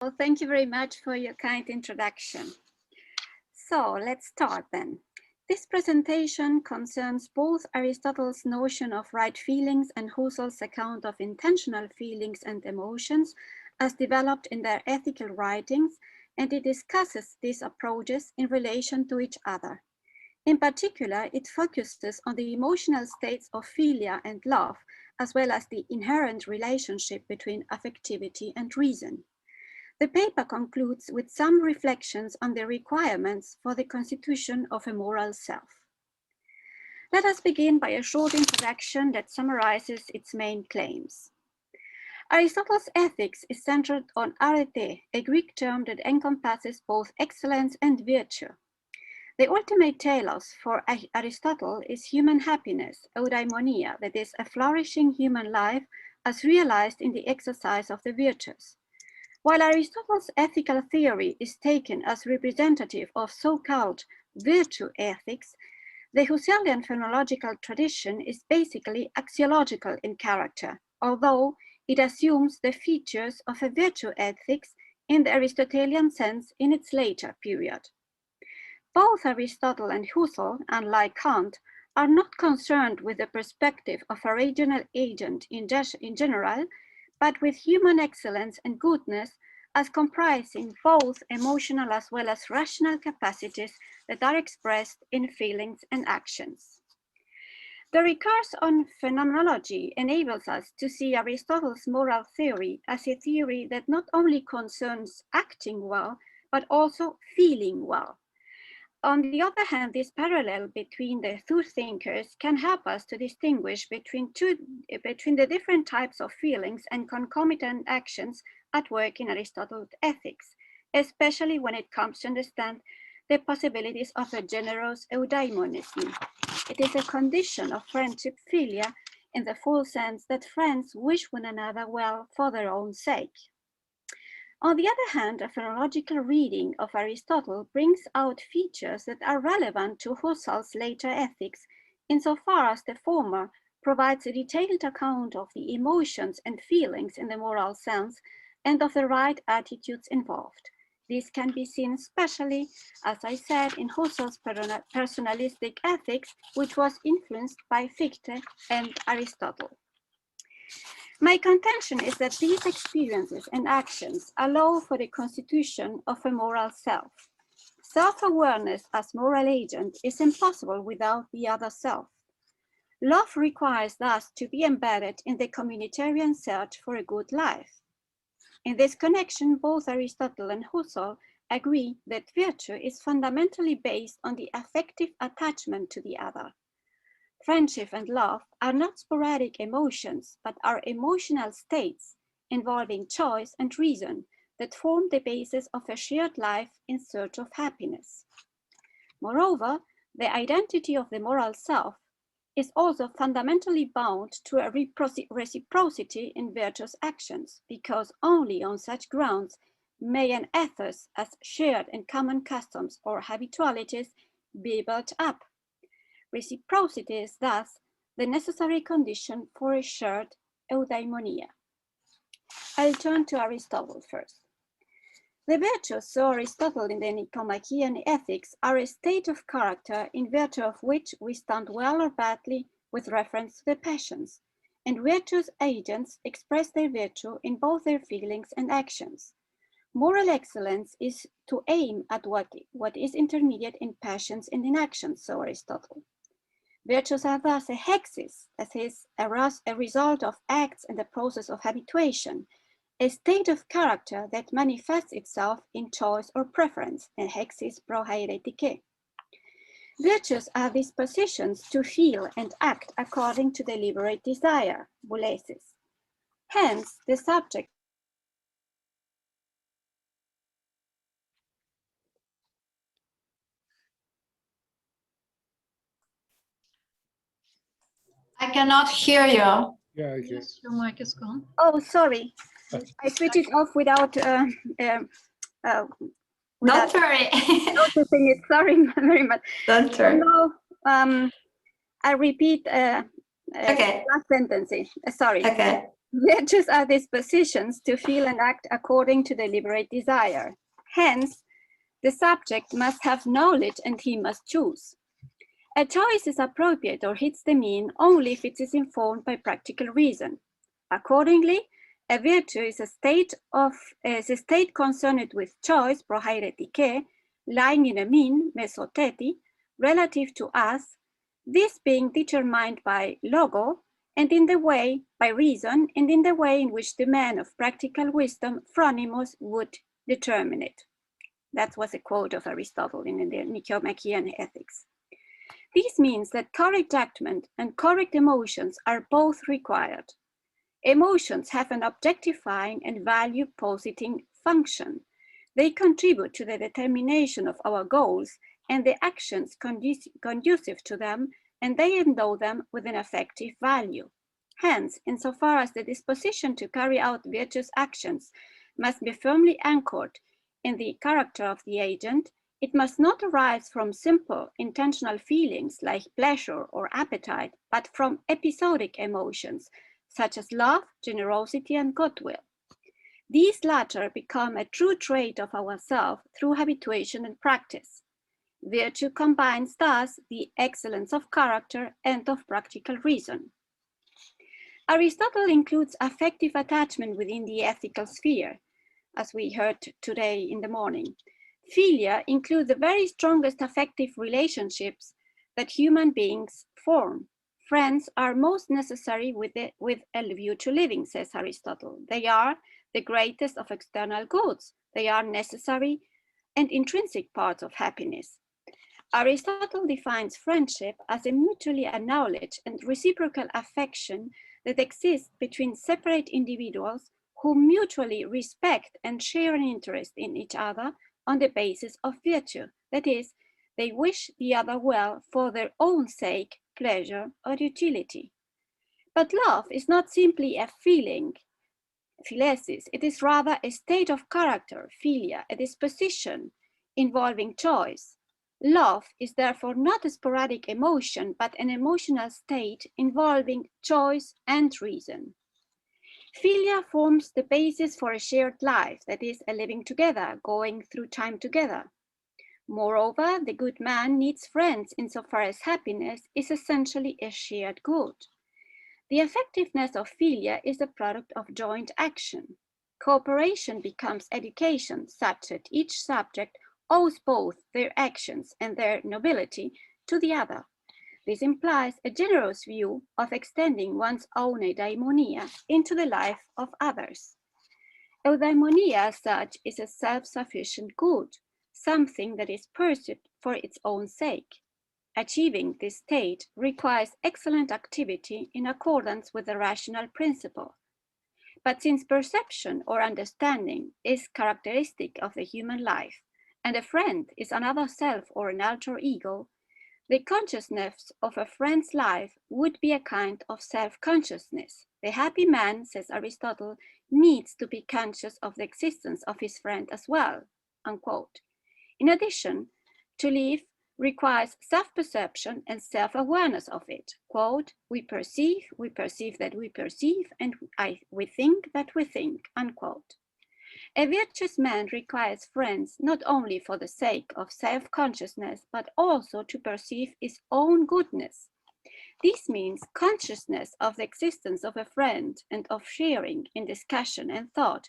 Well, thank you very much for your kind introduction. So let's start then. This presentation concerns both Aristotle's notion of right feelings and Husserl's account of intentional feelings and emotions as developed in their ethical writings, and it discusses these approaches in relation to each other. In particular, it focuses on the emotional states of philia and love, as well as the inherent relationship between affectivity and reason. The paper concludes with some reflections on the requirements for the constitution of a moral self. Let us begin by a short introduction that summarizes its main claims. Aristotle's ethics is centered on arete, a Greek term that encompasses both excellence and virtue. The ultimate telos for Aristotle is human happiness, eudaimonia, that is, a flourishing human life as realized in the exercise of the virtues. While Aristotle's ethical theory is taken as representative of so-called virtue ethics, the Husserlian phenomenological tradition is basically axiological in character, although it assumes the features of a virtue ethics in the Aristotelian sense in its later period. Both Aristotle and Husserl, unlike Kant, are not concerned with the perspective of a regional agent in general, but with human excellence and goodness as comprising both emotional as well as rational capacities that are expressed in feelings and actions. The recurse on phenomenology enables us to see Aristotle's moral theory as a theory that not only concerns acting well, but also feeling well. On the other hand, this parallel between the two thinkers can help us to distinguish between the different types of feelings and concomitant actions at work in Aristotle's ethics, especially when it comes to understand the possibilities of a generous eudaimonism. It is a condition of friendship philia in the full sense that friends wish one another well for their own sake. On the other hand, a phenomenological reading of Aristotle brings out features that are relevant to Husserl's later ethics, insofar as the former provides a detailed account of the emotions and feelings in the moral sense and of the right attitudes involved. This can be seen especially, as I said, in Husserl's personalistic ethics, which was influenced by Fichte and Aristotle. My contention is that these experiences and actions allow for the constitution of a moral self. Self-awareness as moral agent is impossible without the other self. Love requires thus to be embedded in the communitarian search for a good life. In this connection, both Aristotle and Husserl agree that virtue is fundamentally based on the affective attachment to the other. Friendship and love are not sporadic emotions, but are emotional states involving choice and reason that form the basis of a shared life in search of happiness. Moreover, the identity of the moral self is also fundamentally bound to a reciprocity in virtuous actions, because only on such grounds may an ethos as shared and common customs or habitualities be built up. Reciprocity is thus the necessary condition for a shared eudaimonia. I'll turn to Aristotle first. The virtues, so Aristotle in the Nicomachean Ethics, are a state of character in virtue of which we stand well or badly with reference to the passions, and virtuous agents express their virtue in both their feelings and actions. Moral excellence is to aim at what is intermediate in passions and in actions, so Aristotle. Virtues are thus a hexis, that is, a result of acts and the process of habituation, a state of character that manifests itself in choice or preference, a hexis prohaeretike. Virtues are dispositions to feel and act according to deliberate desire, boulesis. Hence, the subject I cannot hear you. Yeah, okay. Yes, your mic is gone. Oh, sorry. I switched it off without Don't worry. noticing it. Sorry very much. Don't worry. So now I repeat Okay. Last sentence, sorry. Okay. Virtues are dispositions to feel and act according to deliberate desire. Hence, the subject must have knowledge and he must choose. A choice is appropriate or hits the mean only if it is informed by practical reason. Accordingly, a virtue is a state concerned with choice, prohairetike, lying in a mean, mesoteti, relative to us, this being determined by logo, and in the way, by reason, and in the way in which the man of practical wisdom, Phronimos, would determine it. That was a quote of Aristotle in the Nicomachean Ethics. This means that correct judgment and correct emotions are both required. Emotions have an objectifying and value-positing function. They contribute to the determination of our goals and the actions conducive to them, and they endow them with an affective value. Hence, insofar as the disposition to carry out virtuous actions must be firmly anchored in the character of the agent, it must not arise from simple intentional feelings like pleasure or appetite, but from episodic emotions, such as love, generosity, and goodwill. These latter become a true trait of ourself through habituation and practice. Virtue combines thus the excellence of character and of practical reason. Aristotle includes affective attachment within the ethical sphere, as we heard today in the morning. Philia includes the very strongest affective relationships that human beings form. Friends are most necessary with a view to living, says Aristotle. They are the greatest of external goods. They are necessary and intrinsic parts of happiness. Aristotle defines friendship as a mutually acknowledged and reciprocal affection that exists between separate individuals who mutually respect and share an interest in each other on the basis of virtue. That is, they wish the other well for their own sake, pleasure, or utility. But love is not simply a feeling, philesis, it is rather a state of character, philia, a disposition involving choice. Love is therefore not a sporadic emotion, but an emotional state involving choice and reason. Philia forms the basis for a shared life, that is, a living together, going through time together. Moreover, the good man needs friends insofar as happiness is essentially a shared good. The effectiveness of philia is the product of joint action. Cooperation becomes education, such that each subject owes both their actions and their nobility to the other. This implies a generous view of extending one's own eudaimonia into the life of others. Eudaimonia as such is a self-sufficient good, something that is pursued for its own sake. Achieving this state requires excellent activity in accordance with the rational principle. But since perception or understanding is characteristic of the human life, and a friend is another self or an alter ego, the consciousness of a friend's life would be a kind of self-consciousness. The happy man, says Aristotle, needs to be conscious of the existence of his friend as well, unquote. In addition, to live requires self-perception and self-awareness of it. Quote, we perceive that we perceive, and we think that we think, unquote. A virtuous man requires friends not only for the sake of self-consciousness, but also to perceive his own goodness. This means consciousness of the existence of a friend and of sharing in discussion and thought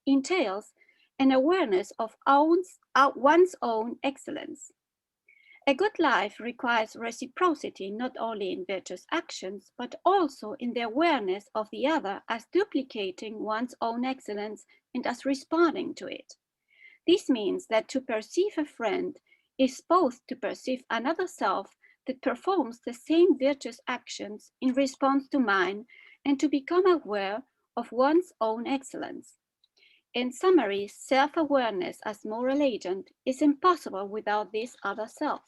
entails an awareness of one's own excellence. A good life requires reciprocity not only in virtuous actions, but also in the awareness of the other as duplicating one's own excellence and as responding to it. This means that to perceive a friend is both to perceive another self that performs the same virtuous actions in response to mine and to become aware of one's own excellence. In summary, self-awareness as moral agent is impossible without this other self.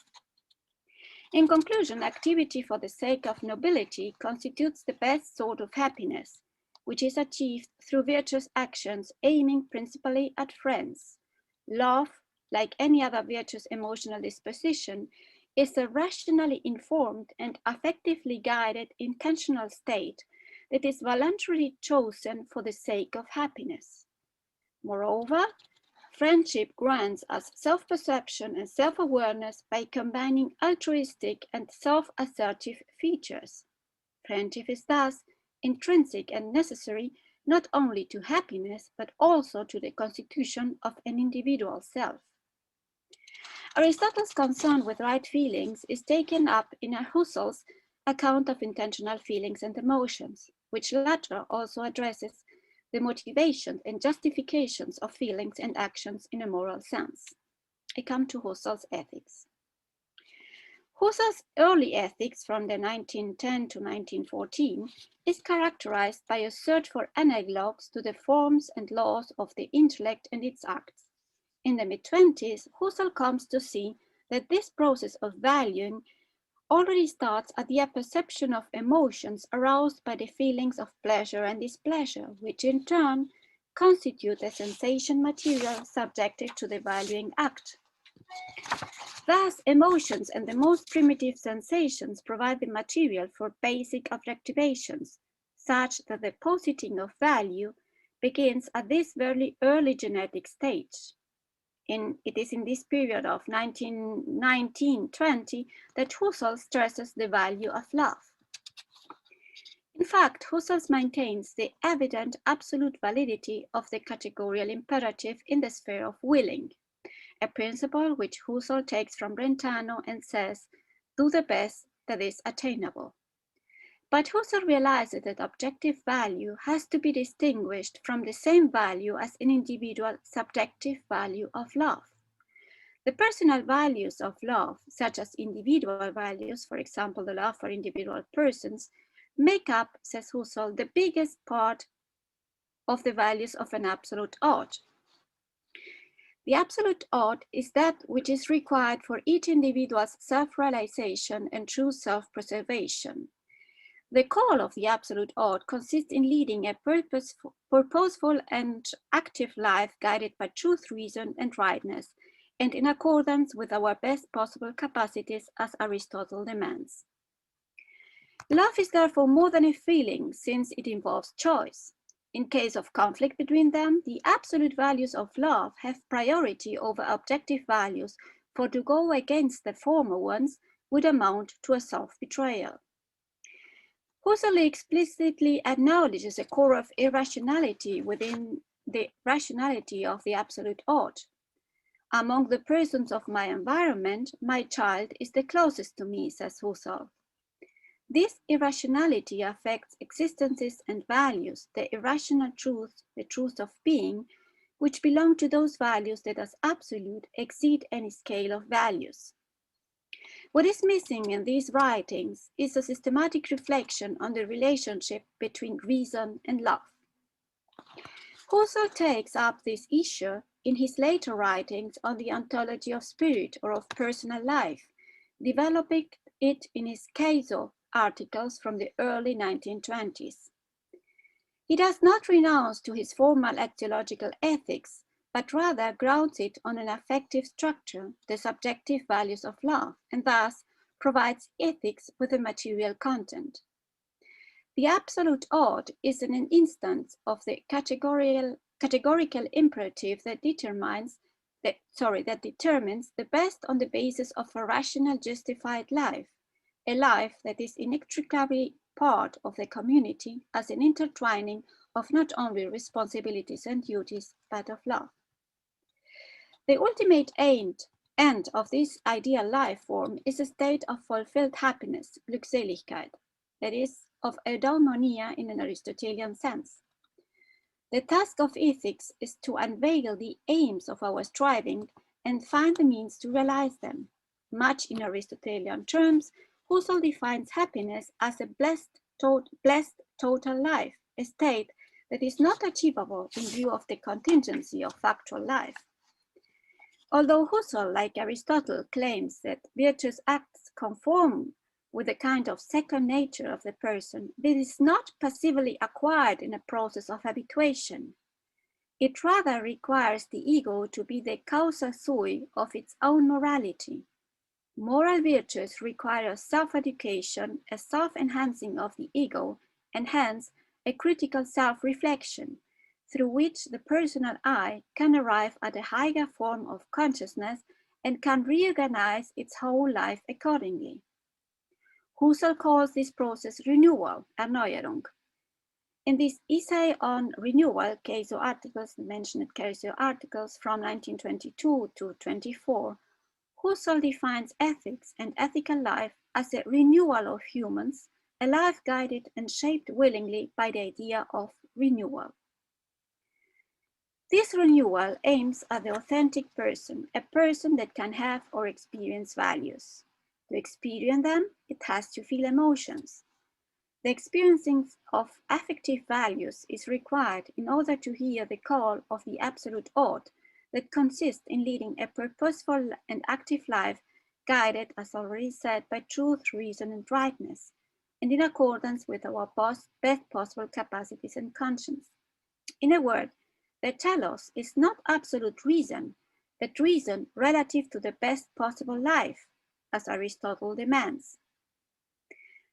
In conclusion, activity for the sake of nobility constitutes the best sort of happiness, which is achieved through virtuous actions aiming principally at friends. Love, like any other virtuous emotional disposition, is a rationally informed and affectively guided intentional state that is voluntarily chosen for the sake of happiness. Moreover, friendship grants us self-perception and self-awareness by combining altruistic and self-assertive features. Friendship is thus intrinsic and necessary not only to happiness, but also to the constitution of an individual self. Aristotle's concern with right feelings is taken up in Husserl's account of intentional feelings and emotions, which latter also addresses the motivations and justifications of feelings and actions in a moral sense. I come to Husserl's ethics. Husserl's early ethics from the 1910 to 1914 is characterized by a search for analogues to the forms and laws of the intellect and its acts. In the mid-20s, Husserl comes to see that this process of valuing already starts at the apperception of emotions aroused by the feelings of pleasure and displeasure, which in turn constitute the sensation material subjected to the valuing act. Thus, emotions and the most primitive sensations provide the material for basic objectivations, such that the positing of value begins at this very early genetic stage. It is in this period of 1919-20 that Husserl stresses the value of love. In fact, Husserl maintains the evident absolute validity of the categorical imperative in the sphere of willing, a principle which Husserl takes from Brentano and says, "Do the best that is attainable." But Husserl realizes that objective value has to be distinguished from the same value as an individual subjective value of love. The personal values of love, such as individual values, for example, the love for individual persons, make up, says Husserl, the biggest part of the values of an absolute ought. The absolute ought is that which is required for each individual's self-realization and true self-preservation. The call of the absolute ought consists in leading a purposeful and active life guided by truth, reason, and rightness, and in accordance with our best possible capacities as Aristotle demands. Love is therefore more than a feeling, since it involves choice. In case of conflict between them, the absolute values of love have priority over objective values, for to go against the former ones would amount to a self-betrayal. Husserl explicitly acknowledges a core of irrationality within the rationality of the absolute ought. Among the persons of my environment, my child is the closest to me, says Husserl. This irrationality affects existences and values, the irrational truth, the truth of being, which belong to those values that as absolute exceed any scale of values. What is missing in these writings is a systematic reflection on the relationship between reason and love. Husserl takes up this issue in his later writings on the ontology of spirit or of personal life, developing it in his Caeso articles from the early 1920s. He does not renounce to his formal theological ethics, but rather grounds it on an affective structure, the subjective values of love, and thus provides ethics with a material content. The absolute ought is an instance of the categorical imperative that determines the best on the basis of a rational justified life, a life that is inextricably part of the community as an intertwining of not only responsibilities and duties, but of love. The ultimate end of this ideal life form is a state of fulfilled happiness, Glückseligkeit, that is, of eudaimonia in an Aristotelian sense. The task of ethics is to unveil the aims of our striving and find the means to realize them. Much in Aristotelian terms, Husserl defines happiness as a blessed total life, a state that is not achievable in view of the contingency of factual life. Although Husserl, like Aristotle, claims that virtuous acts conform with a kind of second nature of the person, this is not passively acquired in a process of habituation. It rather requires the ego to be the causa sui of its own morality. Moral virtues require a self-education, a self-enhancing of the ego, and hence a critical self-reflection, through which the personal I can arrive at a higher form of consciousness and can reorganize its whole life accordingly. Husserl calls this process renewal, Erneuerung. In this essay on renewal, Caso articles, mentioned Caso articles from 1922 to 24, Husserl defines ethics and ethical life as a renewal of humans, a life guided and shaped willingly by the idea of renewal. This renewal aims at the authentic person, a person that can have or experience values. To experience them, it has to feel emotions. The experiencing of affective values is required in order to hear the call of the absolute ought that consists in leading a purposeful and active life guided, as already said, by truth, reason, and rightness, and in accordance with our best possible capacities and conscience. In a word, the telos is not absolute reason, but reason relative to the best possible life, as Aristotle demands.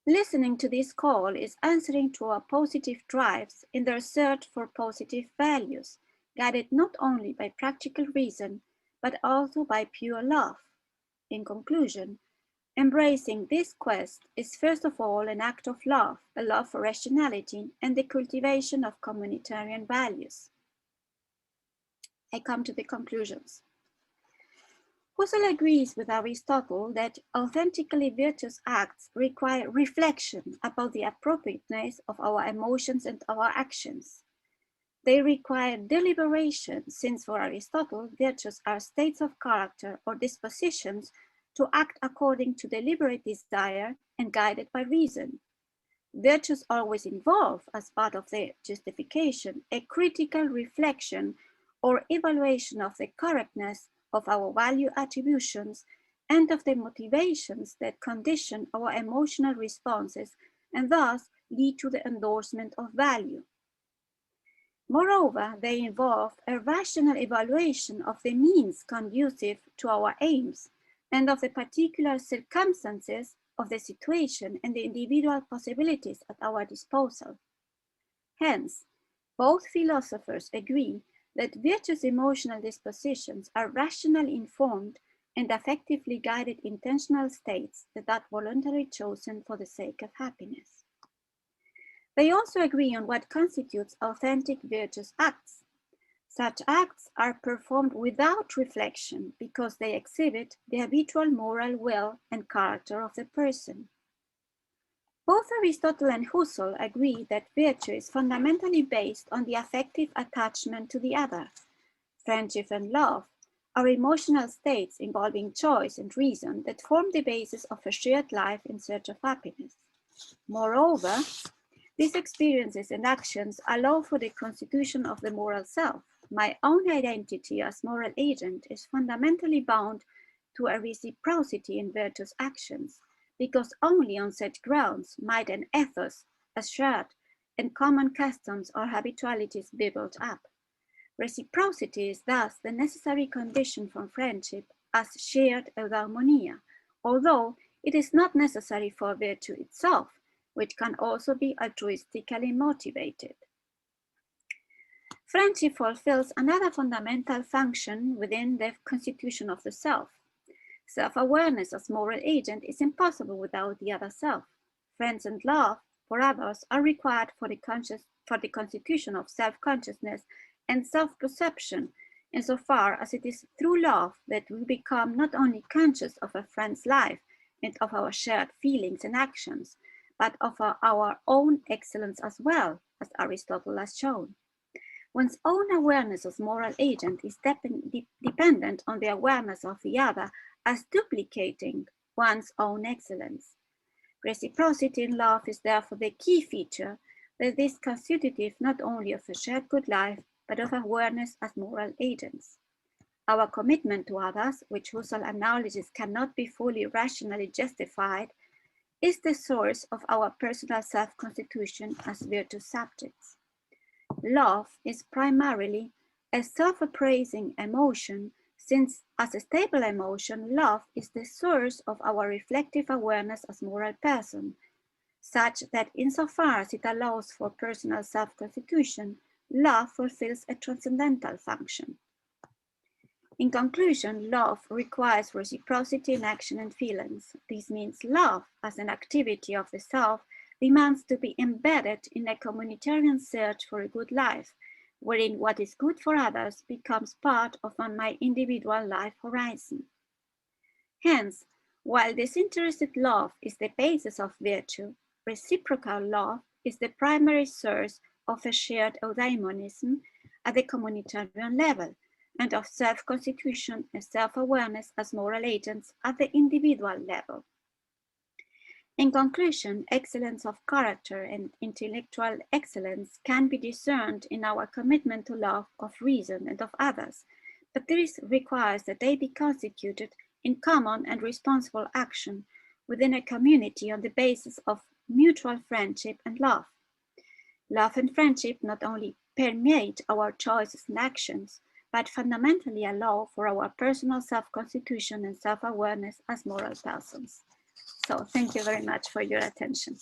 Listening to this call is answering to our positive drives in their search for positive values, guided not only by practical reason, but also by pure love. In conclusion, embracing this quest is first of all an act of love, a love for rationality and the cultivation of communitarian values. I come to the conclusions. Husserl agrees with Aristotle that authentically virtuous acts require reflection about the appropriateness of our emotions and our actions. They require deliberation, since for Aristotle, virtues are states of character or dispositions to act according to deliberate desire and guided by reason. Virtues always involve, as part of their justification, a critical reflection or evaluation of the correctness of our value attributions and of the motivations that condition our emotional responses and thus lead to the endorsement of value. Moreover, they involve a rational evaluation of the means conducive to our aims and of the particular circumstances of the situation and the individual possibilities at our disposal. Hence, both philosophers agree that virtuous emotional dispositions are rationally informed and affectively guided intentional states that are voluntarily chosen for the sake of happiness. They also agree on what constitutes authentic virtuous acts. Such acts are performed without reflection because they exhibit the habitual moral will and character of the person. Both Aristotle and Husserl agree that virtue is fundamentally based on the affective attachment to the other. Friendship and love are emotional states involving choice and reason that form the basis of a shared life in search of happiness. Moreover, these experiences and actions allow for the constitution of the moral self. My own identity as moral agent is fundamentally bound to a reciprocity in virtuous actions, because only on such grounds might an ethos, as shared, and common customs or habitualities be built up. Reciprocity is thus the necessary condition for friendship as shared eudaimonia, although it is not necessary for virtue itself, which can also be altruistically motivated. Friendship fulfills another fundamental function within the constitution of the self. Self-awareness as moral agent is impossible without the other self. Friends and love for others are required for the constitution of self-consciousness and self-perception, insofar as it is through love that we become not only conscious of a friend's life and of our shared feelings and actions, but of our own excellence as well, as Aristotle has shown. One's own awareness as moral agent is dependent on the awareness of the other as duplicating one's own excellence. Reciprocity in love is therefore the key feature that is constitutive not only of a shared good life, but of awareness as moral agents. Our commitment to others, which Husserl acknowledges cannot be fully rationally justified, is the source of our personal self-constitution as virtuous subjects. Love is primarily a self-appraising emotion since as a stable emotion, love is the source of our reflective awareness as moral person, such that insofar as it allows for personal self-constitution, love fulfills a transcendental function. In conclusion, love requires reciprocity in action and feelings. This means love, as an activity of the self, demands to be embedded in a communitarian search for a good life, wherein what is good for others becomes part of my individual life horizon. Hence, while disinterested love is the basis of virtue, reciprocal love is the primary source of a shared eudaimonism at the communitarian level, and of self-constitution and self-awareness as moral agents at the individual level. In conclusion, excellence of character and intellectual excellence can be discerned in our commitment to love of reason and of others, but this requires that they be constituted in common and responsible action within a community on the basis of mutual friendship and love. Love and friendship not only permeate our choices and actions, but fundamentally allow for our personal self-constitution and self-awareness as moral persons. So thank you very much for your attention.